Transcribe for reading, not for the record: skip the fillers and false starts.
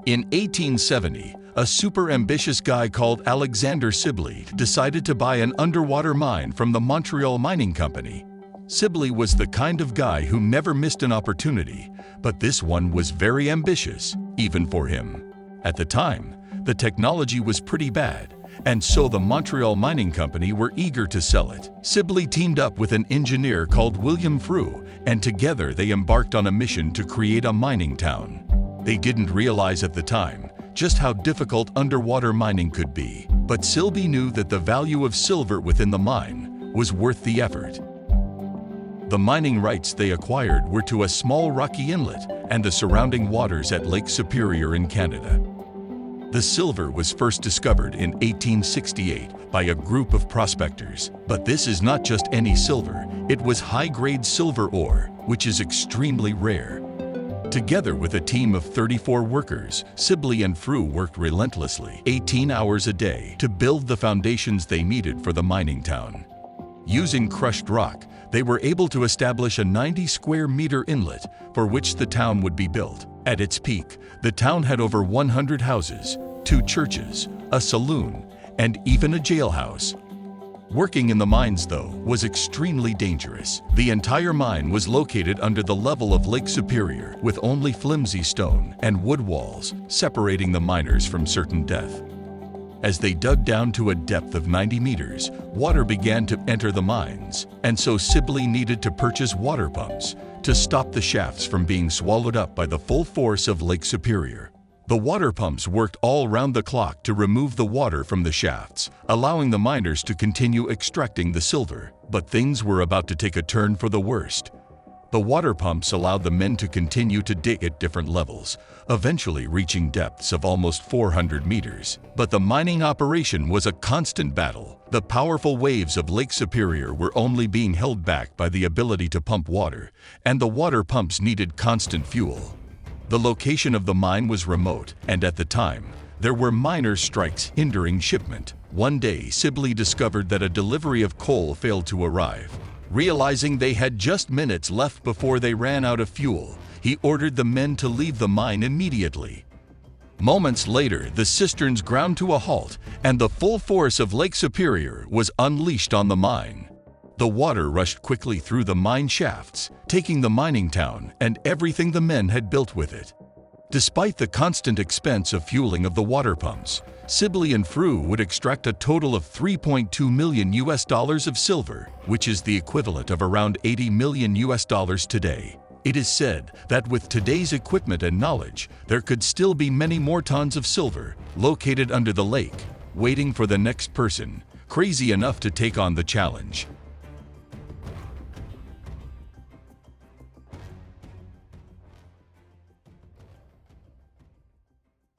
In 1870, a super ambitious guy called Alexander Sibley decided to buy an underwater mine from the Montreal Mining Company. Sibley was the kind of guy who never missed an opportunity, but this one was very ambitious, even for him. At the time, the technology was pretty bad, and so the Montreal Mining Company were eager to sell it. Sibley teamed up with an engineer called William Frue, and together they embarked on a mission to create a mining town. They didn't realize at the time just how difficult underwater mining could be, but Sibley knew that the value of silver within the mine was worth the effort. The mining rights they acquired were to a small rocky inlet and the surrounding waters at Lake Superior in Canada. The silver was first discovered in 1868 by a group of prospectors. But this is not just any silver, it was high-grade silver ore, which is extremely rare. Together with a team of 34 workers, Sibley and Frue worked relentlessly, 18 hours a day, to build the foundations they needed for the mining town. Using crushed rock, they were able to establish a 90-square-meter inlet for which the town would be built. At its peak, the town had over 100 houses, 2 churches, a saloon, and even a jailhouse. Working in the mines, though, was extremely dangerous. The entire mine was located under the level of Lake Superior, with only flimsy stone and wood walls separating the miners from certain death. As they dug down to a depth of 90 meters, water began to enter the mines, and so Sibley needed to purchase water pumps to stop the shafts from being swallowed up by the full force of Lake Superior. The water pumps worked all round the clock to remove the water from the shafts, allowing the miners to continue extracting the silver. But things were about to take a turn for the worst. The water pumps allowed the men to continue to dig at different levels, eventually reaching depths of almost 400 meters. But the mining operation was a constant battle. The powerful waves of Lake Superior were only being held back by the ability to pump water, and the water pumps needed constant fuel. The location of the mine was remote, and at the time, there were miners' strikes hindering shipment. One day, Sibley discovered that a delivery of coal failed to arrive. Realizing they had just minutes left before they ran out of fuel, he ordered the men to leave the mine immediately. Moments later, the cisterns ground to a halt, and the full force of Lake Superior was unleashed on the mine. The water rushed quickly through the mine shafts, taking the mining town and everything the men had built with it. Despite the constant expense of fueling of the water pumps, Sibley and Frue would extract a total of $3.2 million of silver, which is the equivalent of around $80 million today. It is said that with today's equipment and knowledge, there could still be many more tons of silver located under the lake, waiting for the next person crazy enough to take on the challenge.